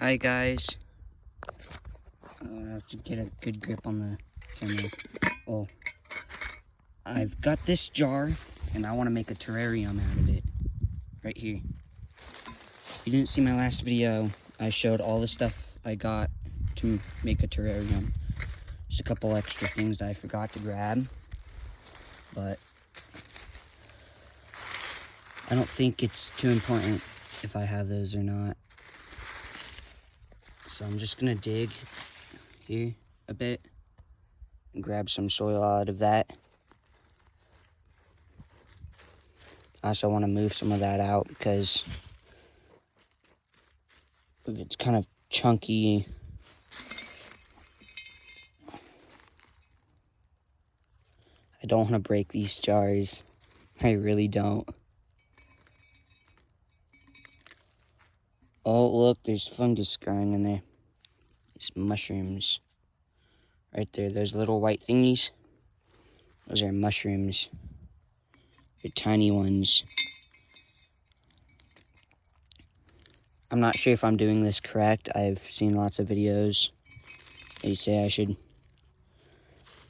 Hi guys. I have to get a good grip on the camera. Oh, I've got this jar and I want to make a terrarium out of it. Right here. If you didn't see my last video, I showed all the stuff I got to make a terrarium. Just a couple extra things that I forgot to grab. But I don't think it's too important if I have those or not. So I'm just gonna dig here a bit and grab some soil out of that. I also want to move some of that out because it's kind of chunky. I don't want to break these jars. I really don't. Oh, look, there's fungus growing in there. It's mushrooms. Right there, those little white thingies. Those are mushrooms. They're tiny ones. I'm not sure if I'm doing this correct. I've seen lots of videos. They say I should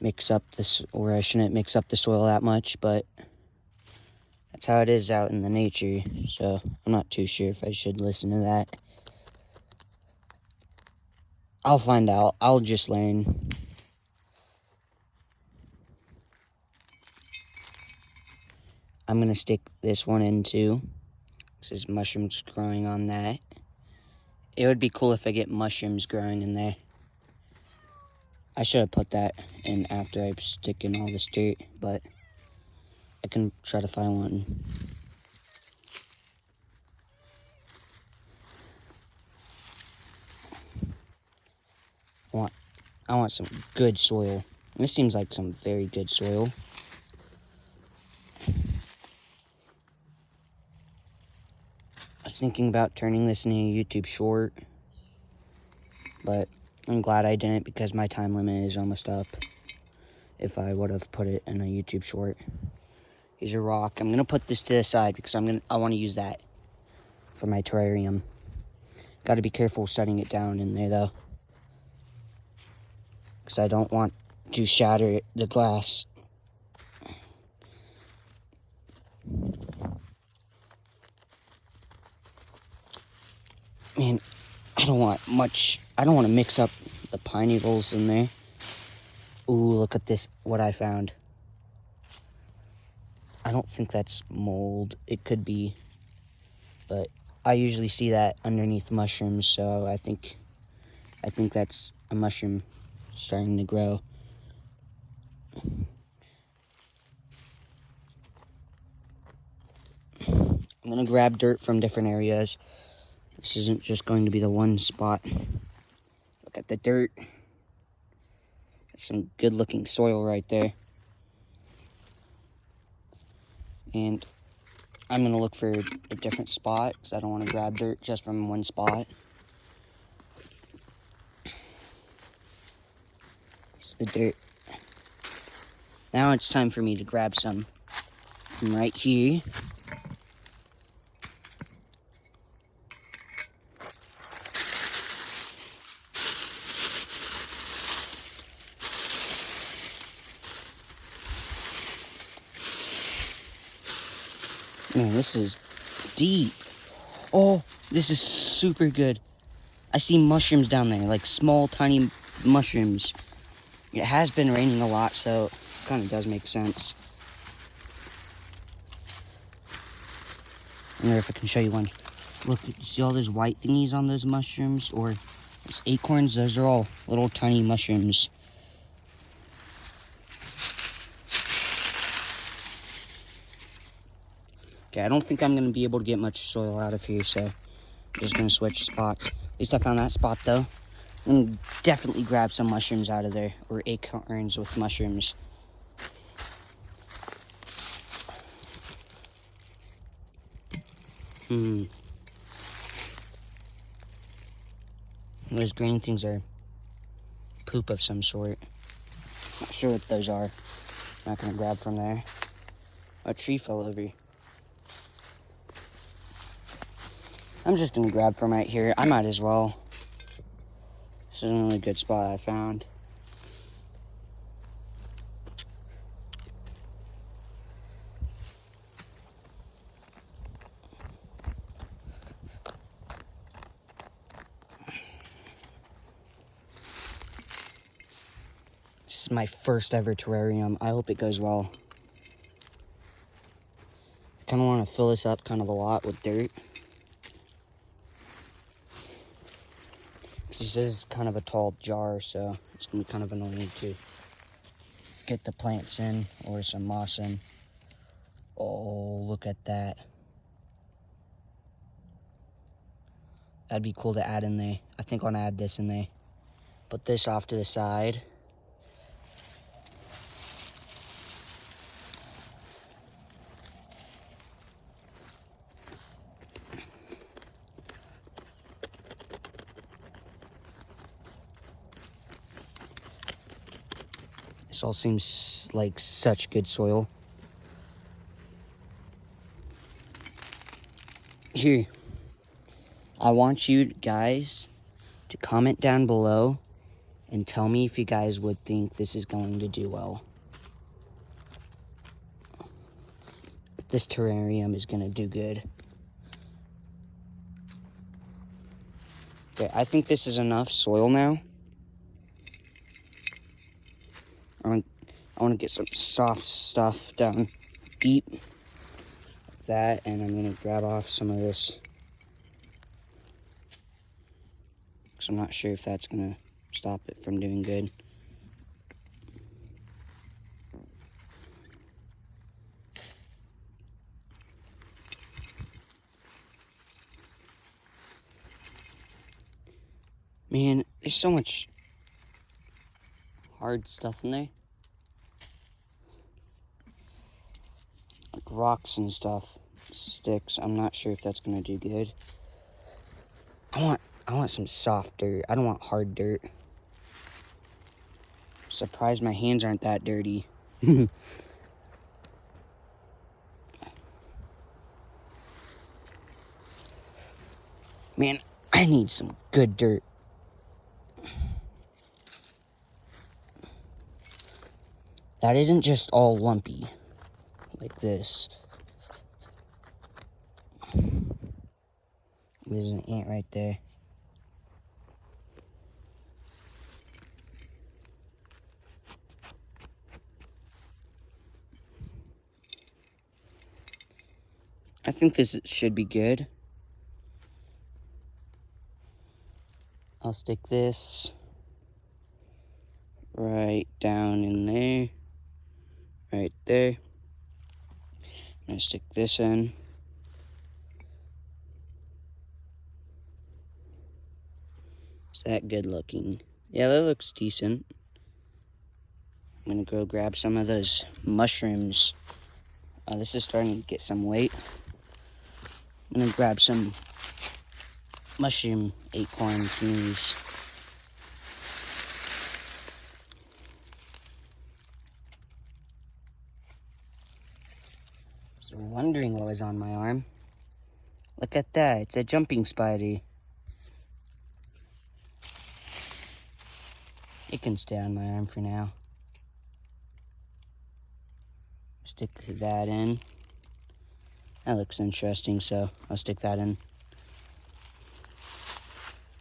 mix up this, or I shouldn't mix up the soil that much, but that's how it is out in the nature. So I'm not too sure if I should listen to that. I'll find out. I'll just learn. I'm gonna stick this one in too. There's mushrooms growing on that. It would be cool if I get mushrooms growing in there. I should have put that in after I stick in all this dirt, but I can try to find one. I want some good soil. This seems like some very good soil. I was thinking about turning this into a YouTube short, but I'm glad I didn't because my time limit is almost up. If I would have put it in a YouTube short. Here's a rock. I'm gonna put this to the side because I want to use that for my terrarium. Got to be careful setting it down in there though, because I don't want to shatter the glass. Man, I don't want to mix up the pine needles in there. Ooh, look at this, what I found. I don't think that's mold. It could be, but I usually see that underneath mushrooms, so I think that's a mushroom starting to grow. I'm gonna grab dirt from different areas. This isn't just going to be the one spot. Look at the dirt. That's some good looking soil right there. And I'm gonna look for a different spot because I don't want to grab dirt just from one spot. Here's the dirt. Now it's time for me to grab some from right here. Man, this is deep. Oh, this is super good. I see mushrooms down there, like small, tiny mushrooms. It has been raining a lot, so it kind of does make sense. I wonder if I can show you one. Look, you see all those white thingies on those mushrooms? Or those acorns? Those are all little tiny mushrooms. Okay, I don't think I'm going to be able to get much soil out of here, so I'm just going to switch spots. At least I found that spot, though. I'm going to definitely grab some mushrooms out of there, or acorns with mushrooms. Those green things are poop of some sort. Not sure what those are. Not going to grab from there. A tree fell over. I'm just going to grab from right here. I might as well. This is another good spot I found. This is my first ever terrarium. I hope it goes well. I kind of want to fill this up kind of a lot with dirt. This is kind of a tall jar, so it's going to be kind of annoying to get the plants in or some moss in. Oh, look at that. That'd be cool to add in there. I think I want to add this in there. Put this off to the side. This all seems like such good soil. Here, I want you guys to comment down below and tell me if you guys would think this is going to do well. If this terrarium is going to do good. Okay, I think this is enough soil now. I want to get some soft stuff down deep like that, and I'm going to grab off some of this because I'm not sure if that's going to stop it from doing good. Man, there's so much hard stuff in there. Like rocks and stuff, sticks. I'm not sure if that's gonna do good. I want some soft dirt. I don't want hard dirt. Surprised my hands aren't that dirty. Man, I need some good dirt. That isn't just all lumpy, like this. There's an ant right there. I think this should be good. I'll stick this right down in there. Right there. I'm gonna stick this in. Is that good looking? Yeah, that looks decent. I'm gonna go grab some of those mushrooms. This is starting to get some weight. I'm gonna grab some mushroom acorn thingies. I was wondering what was on my arm. Look at that, it's a jumping spider. It can stay on my arm for now. Stick that in. That looks interesting, so I'll stick that in.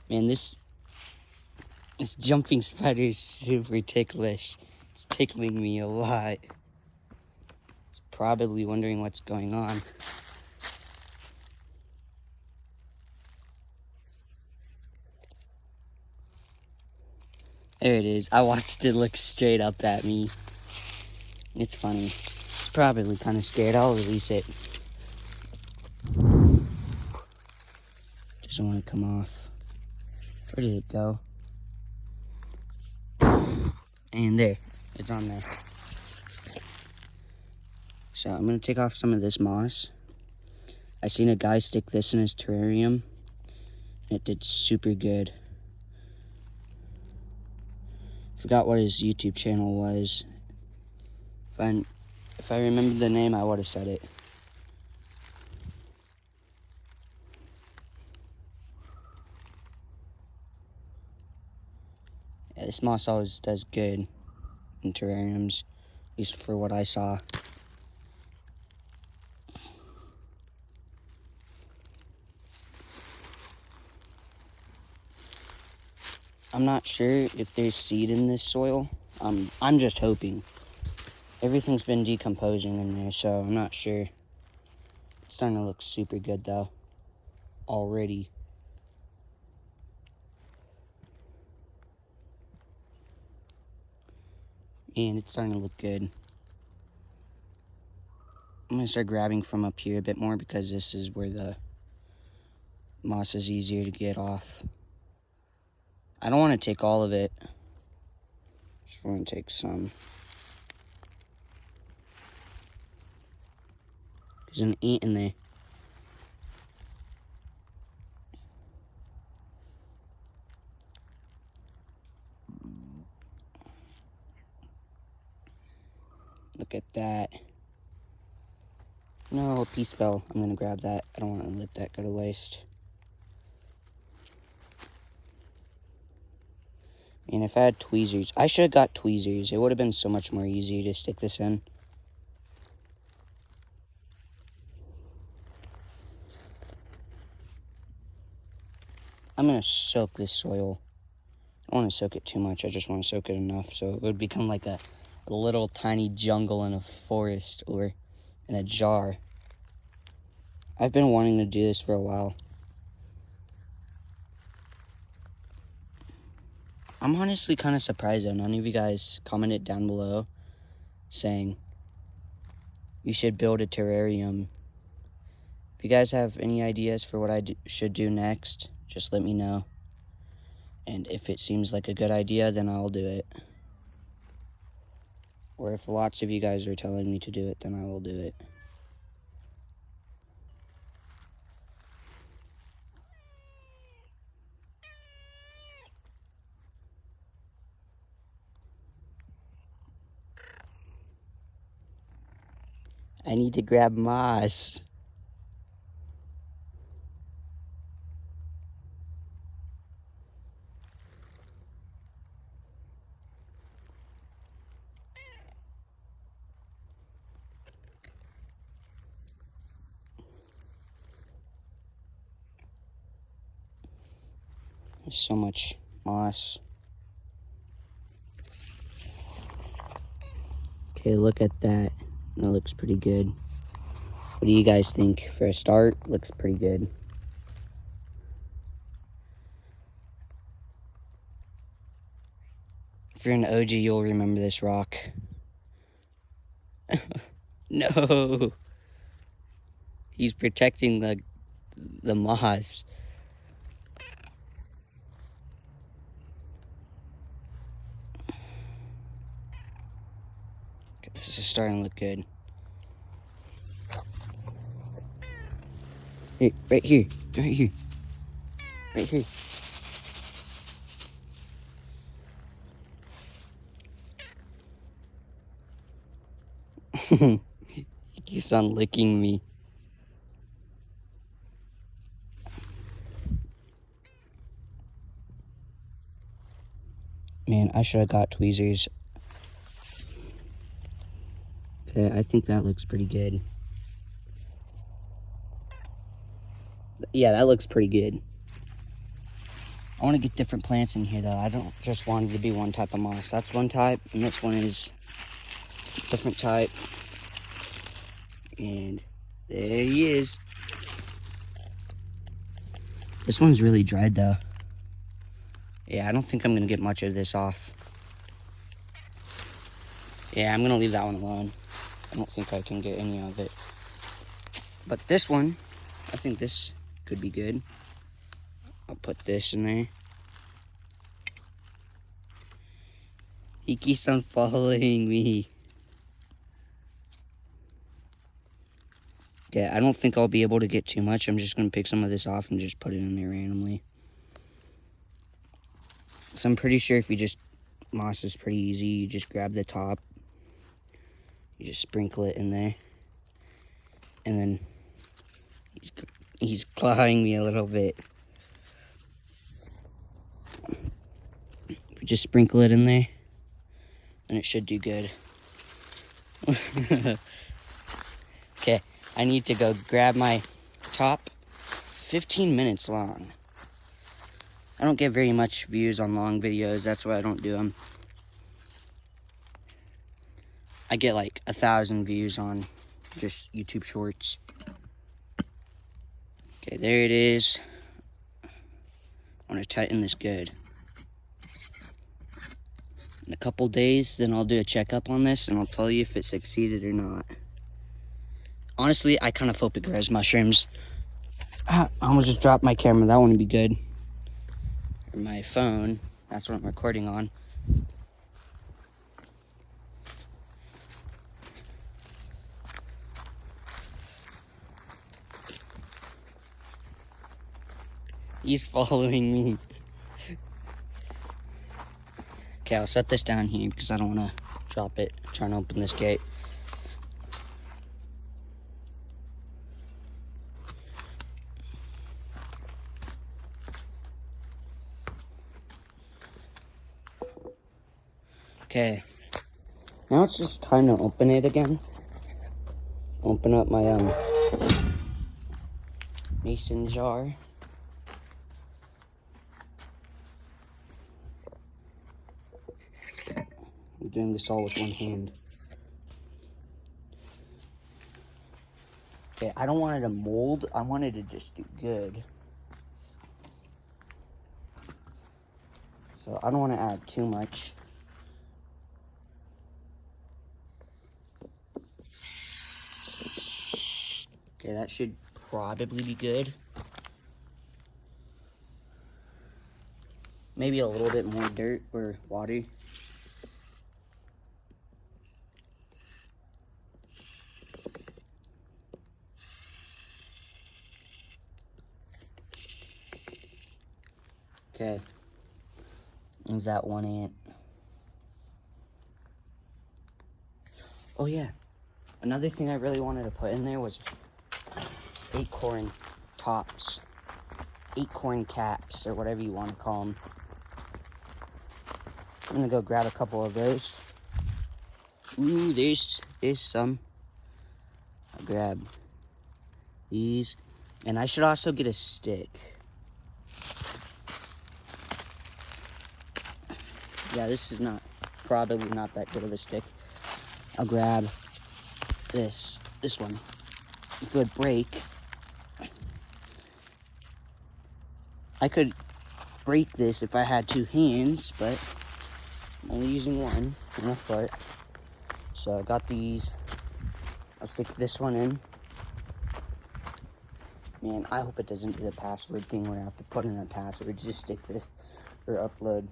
Man, this jumping spider is super ticklish. It's tickling me a lot. It's probably wondering what's going on. There it is. I watched it look straight up at me. It's funny. It's probably kind of scared. I'll release it. Doesn't want to come off. Where did it go? And there. It's on there. So I'm going to take off some of this moss. I seen a guy stick this in his terrarium. And it did super good. Forgot what his YouTube channel was. If I remembered the name, I would have said it. Yeah, this moss always does good in terrariums, at least for what I saw. I'm not sure if there's seed in this soil. I'm just hoping. Everything's been decomposing in there, so I'm not sure. It's starting to look super good though, already. And it's starting to look good. I'm gonna start grabbing from up here a bit more because this is where the moss is easier to get off. I don't want to take all of it. Just want to take some. There's an ant in there. Look at that. No, a piece fell. I'm gonna grab that. I don't want to let that go to waste. And if I had tweezers, I should have got tweezers. It would have been so much more easier to stick this in. I'm gonna soak this soil. I don't want to soak it too much. I just want to soak it enough so it would become like a little tiny jungle in a forest or in a jar. I've been wanting to do this for a while. I'm honestly kind of surprised though. None of you guys commented down below saying you should build a terrarium. If you guys have any ideas for what I should do next, just let me know. And if it seems like a good idea, then I'll do it. Or if lots of you guys are telling me to do it, then I will do it. I need to grab moss. There's so much moss. Okay, look at that. That looks pretty good. What do you guys think? For a start, looks pretty good. If you're an OG, you'll remember this rock. No! He's protecting the moss. Okay, this is starting to look good. Hey, right here, right here, right here. He keeps on licking me. Man, I should have got tweezers. Okay, I think that looks pretty good. Yeah, that looks pretty good. I want to get different plants in here, though. I don't just want it to be one type of moss. That's one type, and this one is a different type. And there he is. This one's really dried, though. Yeah, I don't think I'm going to get much of this off. Yeah, I'm going to leave that one alone. I don't think I can get any of it. But this one, I think this could be good. I'll put this in there. He keeps on following me. Yeah, I don't think I'll be able to get too much. I'm just going to pick some of this off and just put it in there randomly. So I'm pretty sure if you just, moss is pretty easy. You just grab the top. You just sprinkle it in there. And then he's clawing me a little bit. If you Just sprinkle it in there, and it should do good. Okay, I need to go grab my top. 15 minutes long. I don't get very much views on long videos. That's why I don't do them. I get like 1,000 views on just YouTube shorts. Okay, there it is. I want to tighten this good. In a couple days, then I'll do a checkup on this and I'll tell you if it succeeded or not. Honestly, I kind of hope it grows mushrooms. I almost just dropped my camera. That wouldn't be good. Or my phone. That's what I'm recording on. He's following me. Okay, I'll set this down here because I don't want to drop it trying to open this gate. Okay, now it's just time to open it again. Open up my mason jar. I'm doing this all with one hand. Okay, I don't want it to mold. I want it to just do good. So I don't want to add too much. Okay, that should probably be good. Maybe a little bit more dirt or water. Okay, there's that one ant. Oh yeah, another thing I really wanted to put in there was acorn tops, acorn caps, or whatever you want to call them. I'm gonna go grab a couple of those. Ooh, there's some. I'll grab these, and I should also get a stick. Yeah, this is probably not that good of a stick. I'll grab this one. It would break. I could break this if I had two hands, but I'm only using one and a foot. So I got these. I'll stick this one in. Man, I hope it doesn't do the password thing where I have to put in a password to just stick this or upload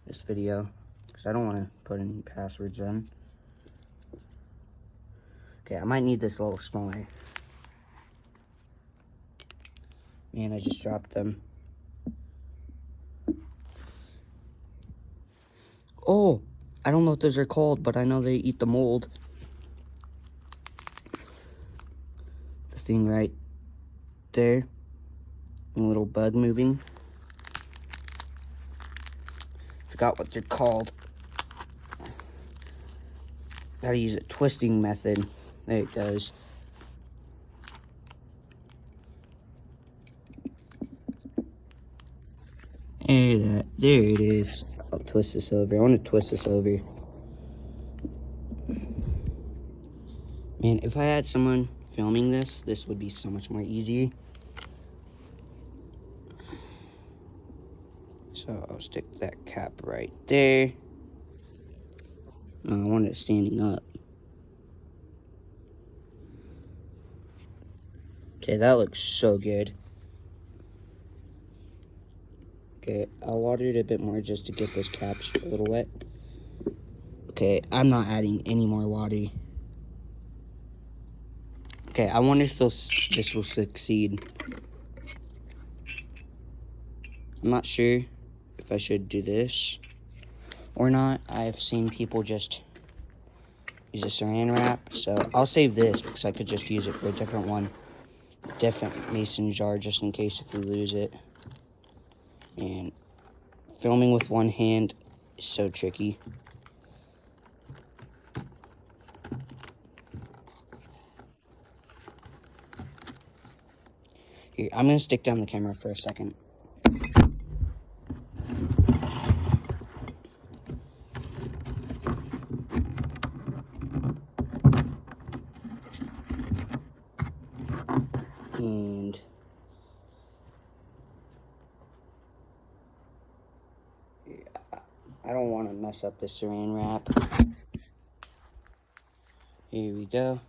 this video, because I don't want to put any passwords in. Okay, I might need this a little smaller. Man, I just dropped them. Oh, I don't know what those are called, but I know they eat the mold. The thing right there. A little bud moving. Forgot what they're called. Gotta use a twisting method. There it goes. There it is. I'll twist this over. I want to twist this over. Man, if I had someone filming this, this would be so much more easy. So I'll stick that cap right there. No, I want it standing up. Okay, that looks so good. Okay, I'll water it a bit more just to get this cap a little wet. Okay, I'm not adding any more water. Okay, I wonder if this will succeed. I'm not sure if I should do this or not. I've seen people just use a saran wrap, so I'll save this because I could just use it for a different one. Different mason jar just in case if we lose it. And filming with one hand is so tricky. Here, I'm gonna stick down the camera for a second. And I don't want to mess up the saran wrap. Here we go.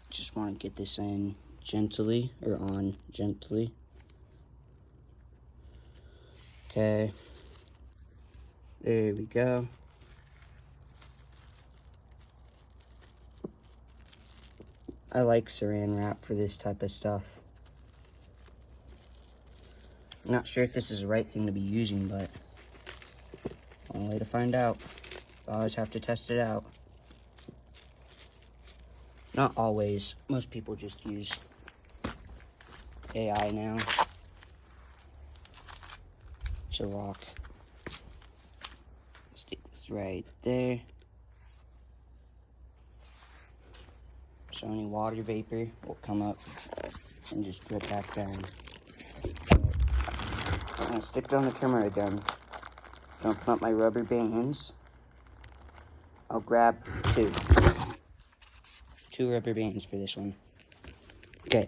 Just want to get this in gently, or on gently. Okay. There we go. I like saran wrap for this type of stuff. I'm not sure if this is the right thing to be using, but only way to find out. I always have to test it out. Not always. Most people just use AI now. It's a rock. Stick this right there. So any water vapor will come up and just drip back down. I'm gonna stick down the camera again. Don't put up my rubber bands. I'll grab two rubber bands for this one. Okay,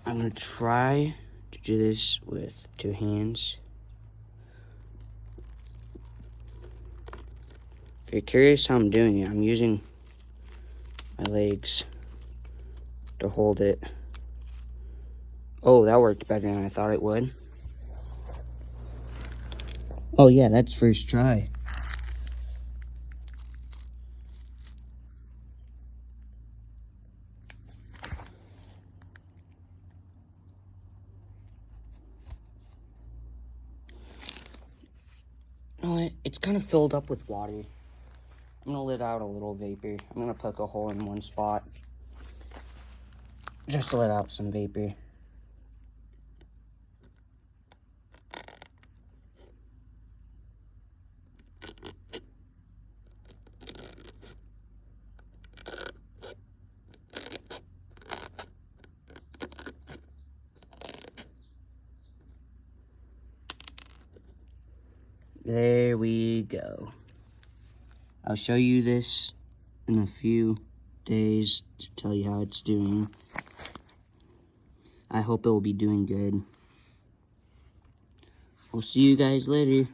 I'm gonna try to do this with 2 hands. If you're curious how I'm doing it, I'm using my legs to hold it. Oh, that worked better than I thought it would. Oh yeah, that's first try. You know what? It's kind of filled up with water. I'm gonna let out a little vapor. I'm gonna poke a hole in one spot just to let out some vapor. There we go. I'll show you this in a few days to tell you how it's doing. I hope it will be doing good. We'll see you guys later.